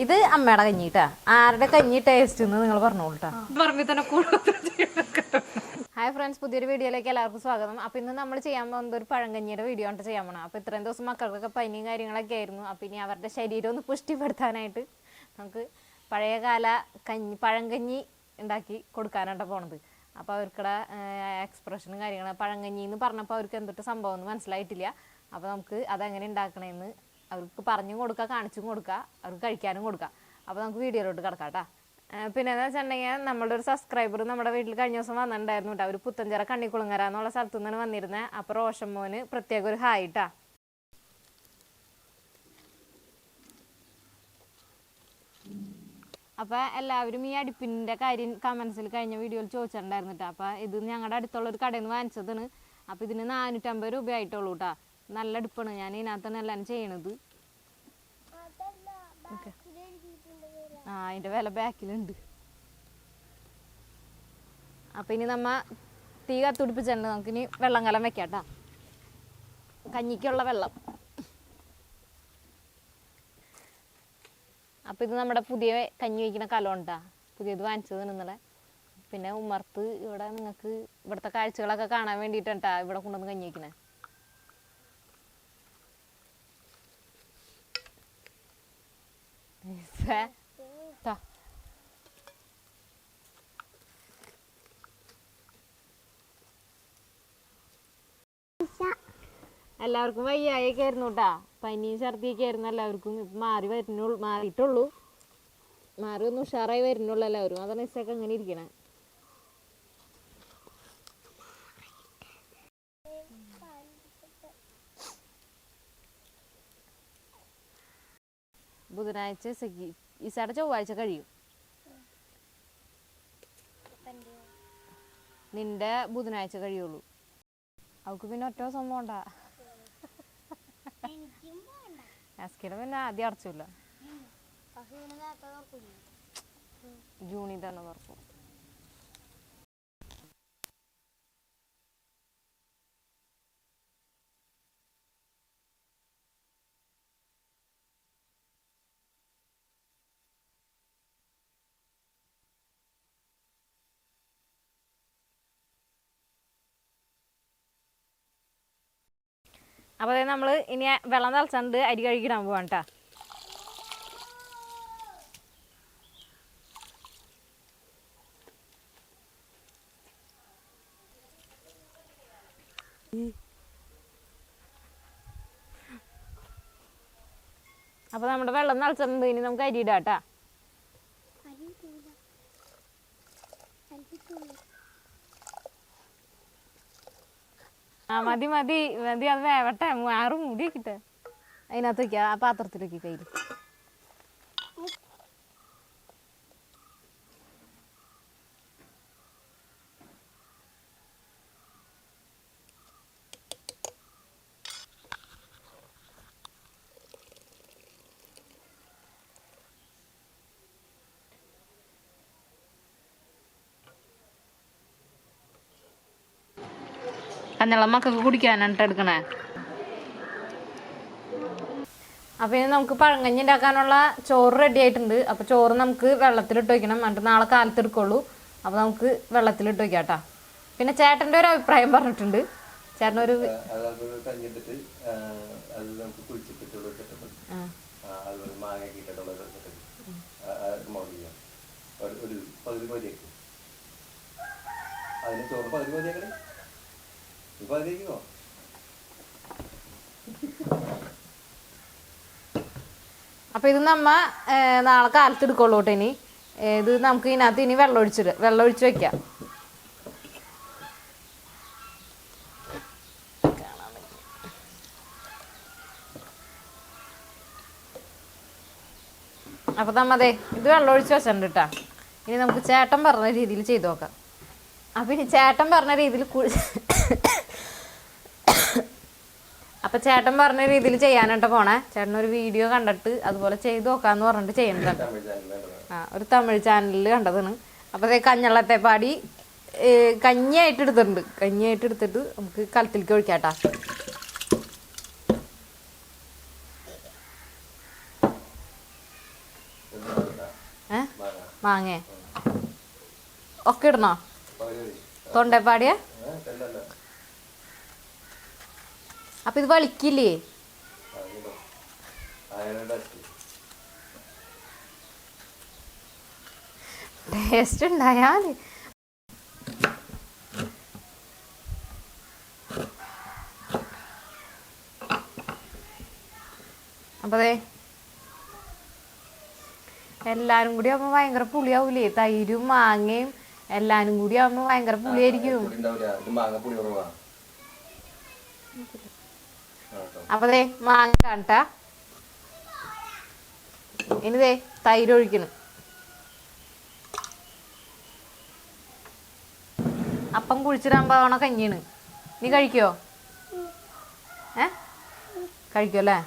ഇത് അമ്മയുടെ കഞ്ഞിട്ടാ. ആരുടെ കഞ്ഞി ടേസ്റ്റ് എന്ന് നിങ്ങൾ പറഞ്ഞോളൂട്ടാ. ഹായ് ഫ്രണ്ട്സ്, പുതിയൊരു വീഡിയോയിലേക്ക് എല്ലാവർക്കും സ്വാഗതം. അപ്പൊ ഇന്ന് നമ്മൾ ചെയ്യാൻ പോകുന്നത് ഒരു പഴങ്കഞ്ഞിയുടെ വീഡിയോ ആണ് ചെയ്യാൻ പോകണം. അപ്പൊ ഇത്രയും ദിവസം മക്കൾക്കൊക്കെ പനിയും കാര്യങ്ങളൊക്കെ ആയിരുന്നു. അപ്പൊ ഇനി അവരുടെ ശരീരം ഒന്ന് പുഷ്ടിപ്പെടുത്താനായിട്ട് നമുക്ക് പഴയകാല പഴങ്കഞ്ഞി ഉണ്ടാക്കി കൊടുക്കാനായിട്ടാണ് പോണത്. അപ്പോൾ അവർക്കുടെ എക്സ്പ്രഷനും കാര്യങ്ങളും പഴങ്കഞ്ഞി എന്ന് പറഞ്ഞപ്പോൾ അവർക്ക് എന്തൊട്ട് സംഭവം എന്ന് മനസ്സിലായിട്ടില്ല. അപ്പോൾ നമുക്ക് അതെങ്ങനെ ഉണ്ടാക്കണമെന്ന് അവർക്ക് പറഞ്ഞും കൊടുക്കുക, കാണിച്ചും കൊടുക്കുക, അവർക്ക് കഴിക്കാനും കൊടുക്കുക. അപ്പോൾ നമുക്ക് വീഡിയോയിലോട്ട് കിടക്കാം കേട്ടോ. പിന്നെ എന്താ വെച്ചിട്ടുണ്ടെങ്കിൽ നമ്മുടെ ഒരു സബ്സ്ക്രൈബർ നമ്മുടെ വീട്ടിൽ കഴിഞ്ഞ ദിവസം വന്നിട്ടുണ്ടായിരുന്നു കേട്ടോ. ഒരു പുത്തഞ്ചിറ കണ്ണിക്കുളങ്ങര എന്നുള്ള സ്ഥലത്തു നിന്നാണ് വന്നിരുന്നത്. അപ്പോൾ റോഷൻ മോന് പ്രത്യേക ഒരു ഹായ് ട്ടാ. അപ്പോൾ എല്ലാവരും ഈ അടുപ്പിൻ്റെ കാര്യം കമൻസിൽ കഴിഞ്ഞ വീഡിയോയിൽ ചോദിച്ചിട്ടുണ്ടായിരുന്നു കേട്ടോ. അപ്പോൾ ഇത് ഞങ്ങളുടെ അടുത്തുള്ള ഒരു കടയിൽ നിന്ന് വാങ്ങിച്ചതാണ്. അപ്പോൾ ഇതിന് 450 രൂപ ആയിട്ടുള്ളൂ കേട്ടോ. നല്ല അടുപ്പാണ്. ഞാൻ ഇതിനകത്താണ് എല്ലാം ചെയ്യണത്. അതിൻ്റെ വില ബാക്കിലുണ്ട്. അപ്പം ഇനി നമ്മ തീ കത്തുപിടിപ്പിച്ചിട്ടുണ്ട്. നമുക്കിനി വെള്ളം കലം വെക്കാം കേട്ടോ. കഞ്ഞിക്കുള്ള വെള്ളം. അപ്പം ഇത് നമ്മുടെ പുതിയ കഞ്ഞി വയ്ക്കുന്ന കലം ഉണ്ടാ. പുതിയത് വാങ്ങിച്ചത് ഇന്നലെ. പിന്നെ ഉമ്മർത്ത് ഇവിടെ നിങ്ങൾക്ക് ഇവിടുത്തെ കാഴ്ചകളൊക്കെ കാണാൻ വേണ്ടിയിട്ടാ ഇവിടെ കൊണ്ടുവന്ന് കഞ്ഞി വയ്ക്കണേ. എല്ലാവർക്കും വയ്യായൊക്കെ ആയിരുന്നു കേട്ടാ. പനിയും ഛർദിയൊക്കെ ആയിരുന്നു എല്ലാവർക്കും. ഇപ്പം മാറിയിട്ടുള്ളൂ. മാറി ഒന്ന് ഉഷാറായി വരുന്നുള്ളൂ എല്ലാവരും. അതാണ് ഇസൊക്കെ അങ്ങനെ ഇരിക്കണേ. ബുധനാഴ്ച ഇസയുടെ ചൊവ്വാഴ്ച കഴിയും. നിന്റെ ബുധനാഴ്ച കഴിയുള്ളൂ. അവൾക്ക് പിന്നെ ഒറ്റ ദിവസം പോണ്ട. ആസ്കിയുടെ പിന്നെ ആദ്യം അടച്ചില്ല. ജൂണിൽ തന്നെ തുറക്കും. അപ്പോൾ നമ്മൾ ഇനി വെള്ളം തിളച്ചുകൊണ്ട് അരി കഴുകിടാൻ പോവാണ് കേട്ടോ. അപ്പോൾ നമ്മുടെ വെള്ളം തിളച്ചിട്ടുണ്ട്. ഇനി നമുക്ക് അരി ഇടാം കേട്ടോ. മതി മതി മതി, അത് വേവട്ടെ. 6 മൂടി വെക്കിട്ടെ. അതിനകത്ത് വയ്ക്കുക. ആ പാത്രത്തിൽ വയ്ക്കി കയ്യിൽ. കഞ്ഞളം മക്കൾക്ക് കുടിക്കാനായിട്ട് എടുക്കണേ. അപ്പം ഇനി നമുക്ക് പഴങ്കഞ്ഞി ഉണ്ടാക്കാനുള്ള ചോറ് റെഡി ആയിട്ടുണ്ട്. അപ്പോൾ ചോറ് നമുക്ക് വെള്ളത്തിലിട്ട് വയ്ക്കണം. എന്നിട്ട് നാളെ കാലത്ത് എടുക്കുള്ളൂ. അപ്പോൾ നമുക്ക് വെള്ളത്തിലിട്ട് വയ്ക്കാം കേട്ടോ. പിന്നെ ചേട്ടൻ്റെ ഒരു അഭിപ്രായം പറഞ്ഞിട്ടുണ്ട്. ചേട്ടനൊരു അപ്പൊ ഇത് നമ്മ നാളെ കാലത്ത് എടുക്കുള്ളൂ കേട്ടോ. ഇനി ഇത് നമുക്ക് ഇതിനകത്ത് ഇനി വെള്ളം ഒഴിച്ച് വെക്കാം. അപ്പൊ നമ്മതേ ഇത് വെള്ളം ഒഴിച്ച് വെച്ചിട്ടുണ്ട് കേട്ടാ. ഇനി നമുക്ക് ചേട്ടൻ പറഞ്ഞ രീതിയിൽ ചെയ്ത് നോക്കാം. അപ്പൊ ഇനി ചേട്ടൻ പറഞ്ഞ രീതിയിൽ അപ്പം ചേട്ടൻ പറഞ്ഞ രീതിയിൽ ചെയ്യാനായിട്ട് പോണേ. ചേട്ടനൊരു വീഡിയോ കണ്ടിട്ട് അതുപോലെ ചെയ്ത് നോക്കാന്ന് പറഞ്ഞിട്ട് ചെയ്യുന്നതാണ്. ഒരു തമിഴ് ചാനലിൽ കണ്ടതാണ്. അപ്പോൾ അതേ കഞ്ഞള്ളത്തെ പാടി കഞ്ഞിയായിട്ട് എടുത്തിട്ട് നമുക്ക് കലത്തിലേക്ക് ഒഴിക്കാട്ടാ. മാങ്ങ ഒക്കെ ഇടണോ? തൊണ്ടപ്പാടിയ അപ്പൊ ഇത് വളിക്കില്ലേ? ടേസ്റ്റ് ഉണ്ടായാല് അപ്പൊ അതെ എല്ലാരും കൂടി ആവുമ്പോ ഭയങ്കര പുളിയാവൂലേ? തൈരും മാങ്ങയും എല്ലാരും കൂടി ആവുമ്പോ ഭയങ്കര പുളിയായിരിക്കും. അപ്പൊ ദേ മാങ്ങ കാണട്ടാ. ഇനി ദേ തൈര് ഒഴിക്കണം. അപ്പം കുഴിച്ചിടാൻ പോണ കഞ്ഞിയാണ്. നീ കഴിക്കോ? കഴിക്കോ അല്ലേ?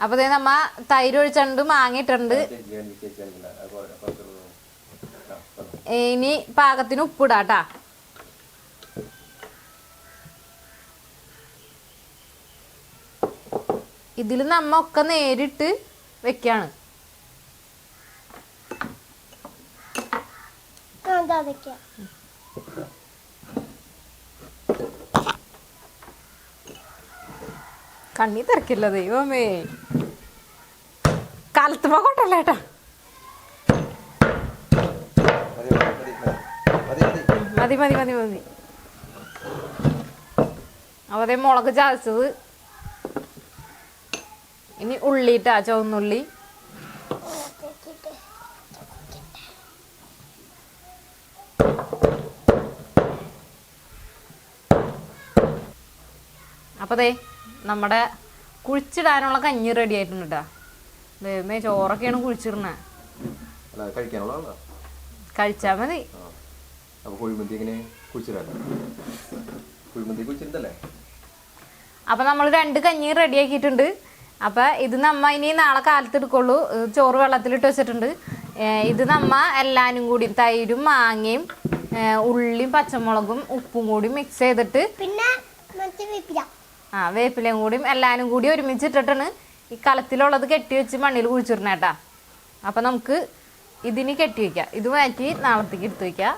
അപ്പൊ ദേ നമ്മ തൈര് ഒഴിച്ചിട്ടുണ്ട്, മാങ്ങ ഇട്ടിട്ടുണ്ട്. ഇനി പാകത്തിന് ഉപ്പിടാട്ടാ. ഇതിൽ നമ്മ ഒക്കെ നേരിട്ട് വെക്കാണ്. കണ്ണി തിരക്കില്ല ദൈവമേ. കാലത്തുമ്പോ കൊണ്ടല്ലേട്ടാ. മതി മതി മതി മതി. അവരെ മുളക് ചതച്ചത്. ഇനി ഉള്ളിട്ടാ, ചുവന്നുള്ളി. അപ്പൊ ദേ നമ്മുടെ കുഴിച്ചിടാനുള്ള കഞ്ഞി റെഡി ആയിട്ടുണ്ട് കേട്ടാ. ദൈവമേ, ചോറൊക്കെയാണ് കുഴിച്ചിടണേ. കഴിച്ചാ മതി. അപ്പൊ നമ്മൾ 2 കഞ്ഞി റെഡി ആക്കിയിട്ടുണ്ട്. അപ്പൊ ഇത് നമ്മ ഇനി നാളെ കാലത്ത് എടുക്കുള്ളൂ. ചോറ് വെള്ളത്തിലിട്ട് വെച്ചിട്ടുണ്ട്. ഇത് നമ്മ എല്ലാരും കൂടി തൈരും മാങ്ങയും ഉള്ളിയും പച്ചമുളകും ഉപ്പും കൂടി മിക്സ് ചെയ്തിട്ട് പിന്നെ വേപ്പിലയും കൂടിയും എല്ലാരും കൂടി ഒരുമിച്ചിട്ടിട്ടാണ് ഈ കലത്തിലുള്ളത് കെട്ടി വെച്ച് മണ്ണിൽ കുഴിച്ചിടണേട്ടാ. അപ്പൊ നമുക്ക് ഇതിന് കെട്ടി വെക്കാം. ഇത് മാറ്റി നാളത്തേക്ക് എടുത്ത് വെക്കാം.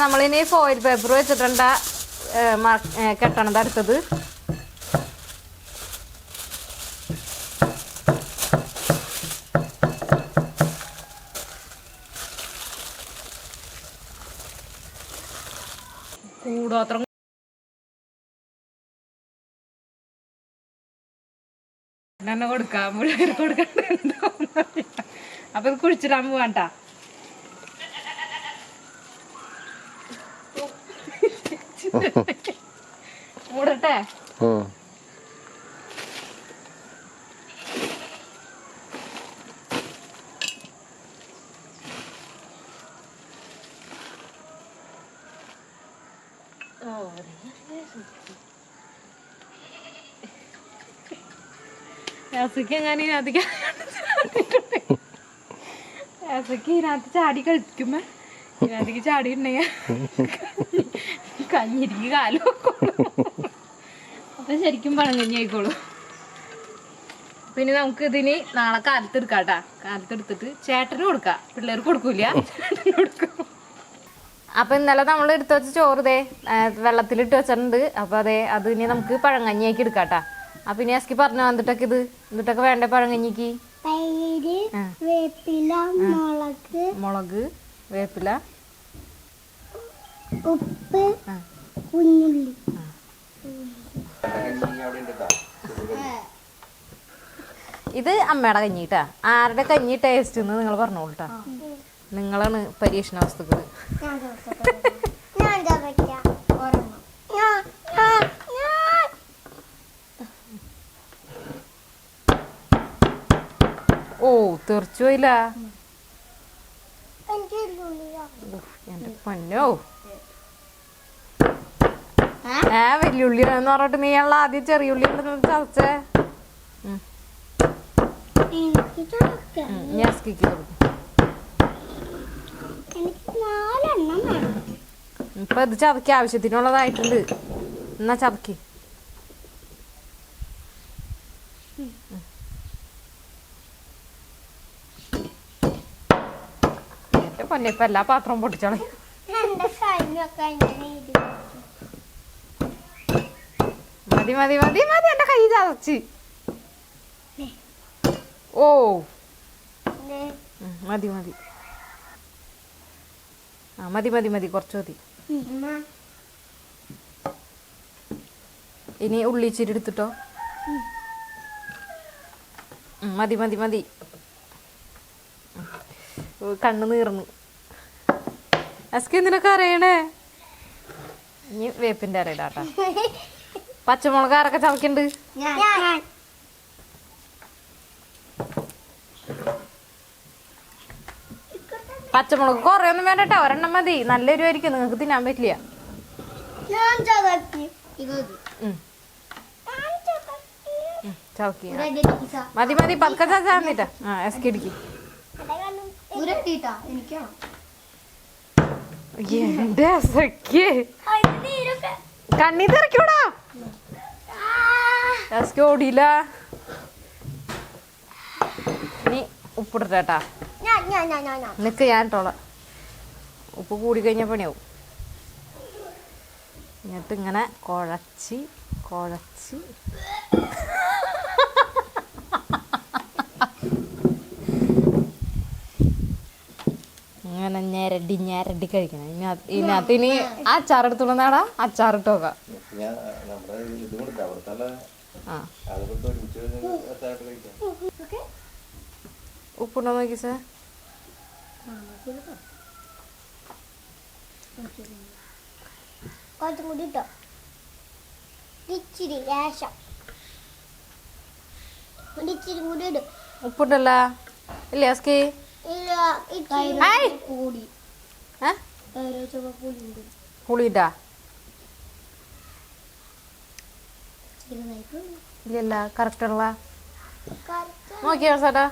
നമ്മളിനി ഫോയിൽ പേപ്പർ വെച്ചിട്ടുണ്ട കെട്ടണത് അടുത്തത്. കൂടോത്രം തന്നെ കൊടുക്കാം, മുഴുവൻ കൊടുക്കണ്ട. അപ്പൊ ഇത് കുഴിച്ചിടാൻ പോവാണ്ടാ. മൂടട്ടെ. ഞാൻ ഇതിനകത്ത് ചാടി കളിക്കുമ്പോ ഇതിനകത്തേക്ക് ചാടിയിട്ടുണ്ടെങ്കിൽ കഞ്ഞിരിക്ക് കാലം അപ്പൊ ശരിക്കും പഴങ്കഞ്ഞി ആയിക്കോളൂ. പിന്നെ നമുക്ക് ഇതിന് നാളെ കാലത്തെടുക്കാട്ടാ. കാലത്തെടുത്തിട്ട് ചേട്ടന് കൊടുക്കാം, പിള്ളേർക്ക് കൊടുക്കൂല, ചേട്ടന് കൊടുക്കും. അപ്പൊ ഇന്നലെ നമ്മൾ എടുത്തു വെച്ച ചോറ് ദേ വെള്ളത്തിലിട്ട് വെച്ചിട്ടുണ്ട്. അപ്പൊ അതെ അത് ഇനി നമുക്ക് പഴങ്കഞ്ഞിയാക്കി എടുക്കാട്ടാ. അപ്പൊ ഇനി അസ്കി പറഞ്ഞു വന്നിട്ടൊക്കെ ഇത് എന്നിട്ടൊക്കെ വേണ്ടേ പഴങ്കഞ്ഞിക്ക്? മുളക്, വേപ്പില, ഉപ്പ്, കുഞ്ഞുള്ളി. ഇത് അമ്മയുടെ കഞ്ഞിട്ടാ. ആരുടെ കഞ്ഞി ടേസ്റ്റ് എന്ന് നിങ്ങൾ പറഞ്ഞോളൂട്ടാ. നിങ്ങളാണ് പരീക്ഷണ വസ്തുക്കൾ. ഓ തെറിച്ചു പോയില്ല എന്റെ പൊന്നോ. വലിയുള്ളിന്ന് പറഞ്ഞിട്ട് നീയുള്ള ആദ്യം ചെറിയ ഉള്ളി ചതച്ചേ. ഇപ്പൊ ഇത് ചതക്കി ആവശ്യത്തിനുള്ളതായിട്ടുണ്ട്. എന്നാ ചതക്കി. പൊന്നെ ഇപ്പൊ എല്ലാ പാത്രവും പൊട്ടിച്ചോളെ. മതി മതി മതി മതി, എന്റെ കൈ ചതച്ച്. ഓ മതി മതി, ആ മതി മതി മതി, കുറച്ച് മതി. ഇനി ഉള്ളി ഇച്ചിരി എടുത്തിട്ടോ. മതി മതി മതി, കണ്ണ് നീർന്നു. അസ്കി എന്തിനൊക്കെ അറിയണേ? ഇനി വേപ്പിന്റെ അറിയിടാട്ടാ. പച്ചമുളക് ആരൊക്കെ ചവക്കുണ്ട്? പച്ചമുളക് കുറയൊന്നും വേണ്ടട്ടോ, ഒരെണ്ണം മതി. നല്ല എരിവായിരിക്കും, നിങ്ങൾക്ക് തിന്നാൻ പറ്റില്ല. ചവക്കി മതി മതി, പതുക്കെ ചാന്നിട്ടാ. ആ എസ്കി ഇടിക്ക്. എന്റെ എസ്കി കണ്ണി തിറക്കൂടാ. എസ്കി ഓടിയില്ല. ഇനി ഉപ്പിടട്ടാ. നിക്ക്, ഞാൻ ഇട്ടോളാം. ഉപ്പ് കൂടി കഴിഞ്ഞാൽ പണിയാവും. എന്നിട്ട് ഇങ്ങനെ കുഴച്ച് കുഴച്ച് ഇങ്ങനെ ഞെരടി കഴിക്കണം. ഇതിനകത്ത് ഇനി അച്ചാറെടുത്തോളാടാ, അച്ചാറിട്ട് നോക്കാം. ഉപ്പുണ്ടോ നോക്കി സാർ. കുറച്ചും കൂടി ഇട്ടോ, ഇച്ചിരി ലേശം, ഇച്ചിരി കൂടി ഇടും. ഉപ്പുണ്ടല്ലോ ഇല്ലേ അസ്കി? പുളിയിട്ടാ ഇല്ലല്ല, കറക്റ്റുള്ള നോക്കിയോ ചേട്ടാ?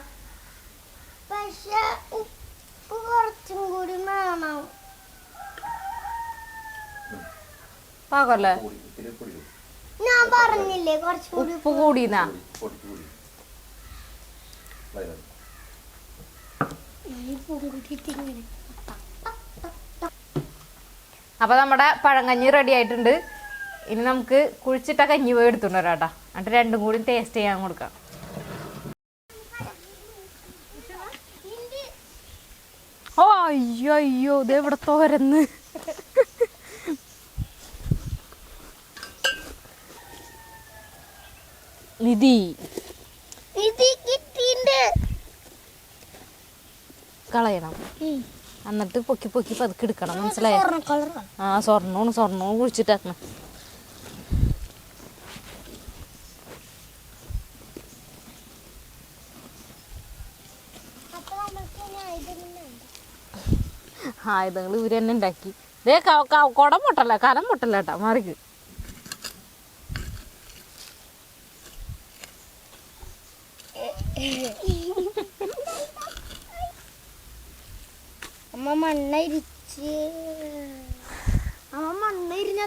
പക്ഷെ ഉപ്പ് കുറച്ചും കൂടി വേണം. പാകല്ലേ? ഞാൻ പറഞ്ഞില്ലേ കുറച്ചും കൂടി ഉപ്പ് കൂടിന്നാ. അപ്പൊ നമ്മുടെ പഴങ്കഞ്ഞി റെഡി ആയിട്ടുണ്ട്. ഇനി നമുക്ക് കുഴിച്ചിട്ട കഞ്ഞി പോയി എടുത്തോണ്ട് വരാട്ടാ. എന്നിട്ട് രണ്ടും കൂടി ടേസ്റ്റ് ചെയ്യാൻ കൊടുക്കാം. ഓ അയ്യോ അയ്യോ, ഇത് എവിടെ തോരന്ന്. നിധി കളയണം, എന്നിട്ട് പൊക്കി പൊക്കി പതുക്കെ എടുക്കണം. മനസ്സിലായോ? ആ സ്വർണ്ണവും കുഴിച്ചിട്ടാക്കണം. ആയുധങ്ങൾ ഇവര് തന്നെ ഉണ്ടാക്കി. ഇതേ കുടം പൊട്ടല്ല, കലം പൊട്ടല്ല കേട്ടാ, മാറിക്ക്.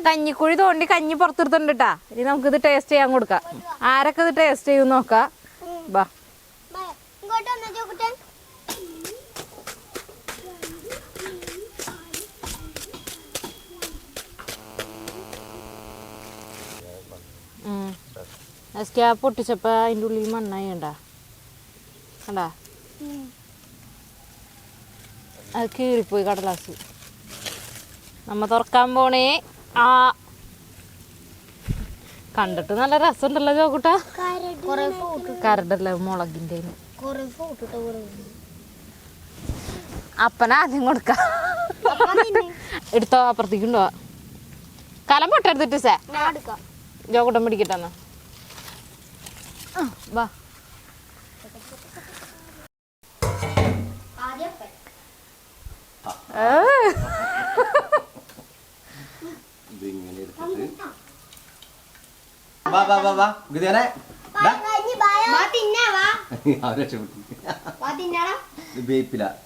കഞ്ഞിക്കുഴി തോണ്ടി കഞ്ഞി പുറത്തെടുത്തോണ്ടിട്ടാ. ഇനി നമുക്കിത് ടേസ്റ്റ് ചെയ്യാൻ കൊടുക്കാം. ആരൊക്കെ ഇത് ടേസ്റ്റ് ചെയ്യും നോക്കാം. ബാ പൊട്ടിച്ചപ്പോ അതിൻ്റെ ഉള്ളിൽ മണ്ണായി ഉണ്ടാ കണ്ടാ? അത് കീറിപ്പോയി കടലാസ്. നമ്മ തുറക്കാൻ പോണേ. ആ കണ്ടിട്ട് നല്ല രസമുണ്ടല്ലോ ചോക്കൂട്ടാ. കരടല്ല, മുളകിൻ്റെ. അപ്പന ആദ്യം കൊടുക്കാം. എടുത്തോ, അപ്പുറത്തേക്കുണ്ടോ? കലം പൊട്ടെടുത്തിട്ട് സേ ജോക്കൂട്ടം പിടിക്കട്ടെന്നാ. വാ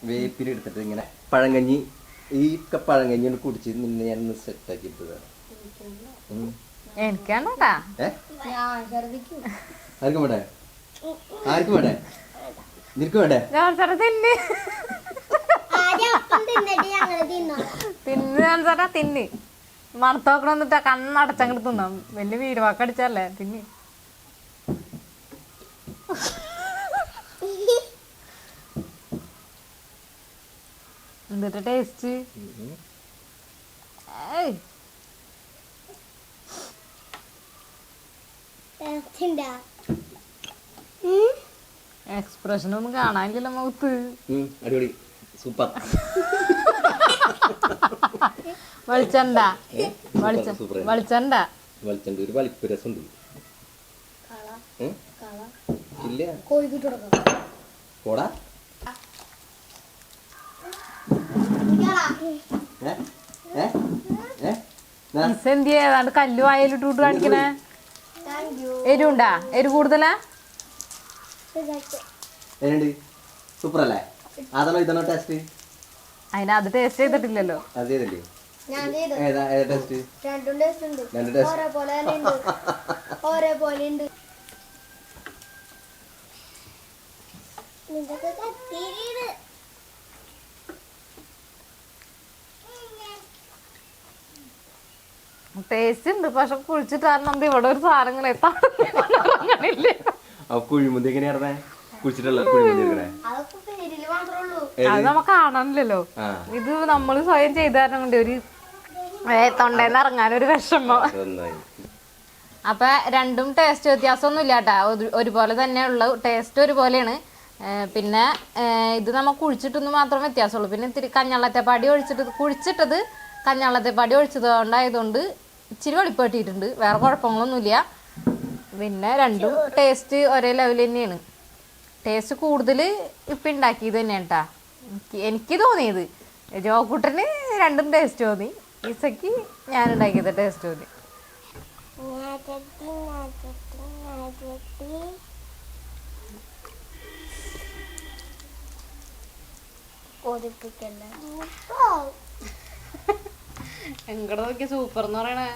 വേപ്പില എടുത്തിട്ട് ഇങ്ങനെ പഴങ്കഞ്ഞി, ഈ പഴങ്കഞ്ഞി കുടിച്ച് നിന്നെ ഞാൻ സെറ്റാക്കി എടുത്തത്. എനിക്കാണോട്ടാ? ആർക്കും വേണ്ടേ? ആർക്കും വേണ്ടേ? നിനക്ക് വേണ്ടേ? തിന്നിട്ട് ഞങ്ങള് തിന്നോളാം. തിന്ന് തിന്ന് മണത്തോക്കണം എന്നിട്ടാ കണ്ണടച്ചങ്ങോട്ട് തിന്നാം. വലിയ വീരവാക്കടിച്ചല്ലേ തിന്ന്. എന്നിട്ട് ടേസ്റ്റ് ടേസ്റ്റ് ഉണ്ടാ? എക്സ്പ്രഷൻ ഒന്നും കാണാനില്ലല്ലോ മുഖത്ത്. അടിപൊളി സൂപ്പർ. വെളിച്ചണ്ട വെളിച്ചണ്ട വെളിച്ചണ്ട ഒരു വലിപ്പ് രസമുണ്ട്. ഇല്ല കോഴിക്കുട്ടി കൊടുക്കാം. പോടാ. എന്തിയ ഏതാണ്ട് കല്ല് വായലിട്ട് കാണിക്കണേ. എരിവുണ്ടാ? എരിവ് കൂടുതലാ? സൂപ്പർ അല്ലേ? അതാണോ ഇതാണോ ടേസ്റ്റ്? അതിന് അത് ടേസ്റ്റ് ചെയ്തിട്ടില്ലല്ലോ. അതേതല്ലേ? ഞാൻ ചെയ്തു. ഏതാ ടേസ്റ്റ്? രണ്ടും ടേസ്റ്റ് ഉണ്ട്. രണ്ട് ടേസ്റ്റ് ഒരേപോലെ തന്നെ ഉണ്ട്. ഒരേപോലെ ഉണ്ട്. ഇതൊക്കെ കത്തിയില്. ടേസ്റ്റ് ഉണ്ട്, പക്ഷെ കുളിച്ചിട്ടാണ് ഇവിടെ ഒരു സാധനങ്ങൾ എത്താനില്ലേ. കുഴിമുന്തി എങ്ങനെയാ കുളിച്ചിട്ടുള്ള കുഴിമുന്തി എടുക്കണേ? അതൊക്കെ പേരില് മാത്രമേ ഉള്ളൂ. അത് നമുക്ക് കാണാനില്ലല്ലോ. ഇത് നമ്മള് സ്വയം ചെയ്ത കാരണം കൊണ്ട് ഒരു തൊണ്ടേന്ന് ഇറങ്ങാനൊരു വിഷമം. അപ്പൊ രണ്ടും ടേസ്റ്റ് വ്യത്യാസമൊന്നും ഇല്ല കേട്ടാ. ഒരുപോലെ തന്നെയുള്ള ടേസ്റ്റ് ഒരുപോലെയാണ്. പിന്നെ ഇത് നമ്മൾ കുഴിച്ചിട്ടൊന്നും മാത്രം വ്യത്യാസമുള്ളൂ. പിന്നെ ഇത്തിരി കഞ്ഞള്ളത്തെപ്പാടി കുഴിച്ചിട്ടത് കഞ്ഞള്ളത്തെപ്പാടി ഒഴിച്ചത് കൊണ്ടായതുകൊണ്ട് ഇച്ചിരി വെളിപ്പെട്ടിട്ടുണ്ട്. വേറെ കുഴപ്പങ്ങളൊന്നുമില്ല. പിന്നെ രണ്ടും ടേസ്റ്റ് ഒരേ ലെവൽ തന്നെയാണ്. ടേസ്റ്റ് കൂടുതൽ ഇപ്പം ഉണ്ടാക്കിയത് തന്നെയാണ് കേട്ടാ എനിക്ക് തോന്നിയത്. ജോക്കുട്ടന് രണ്ടും ടേസ്റ്റ് തോന്നി. ഈസയ്ക്ക് ഞാൻ ഉണ്ടാക്കിയത് ടേസ്റ്റ് തോന്നി. എങ്ങടെ നോക്കിയ സൂപ്പർ എന്ന് പറയണേ.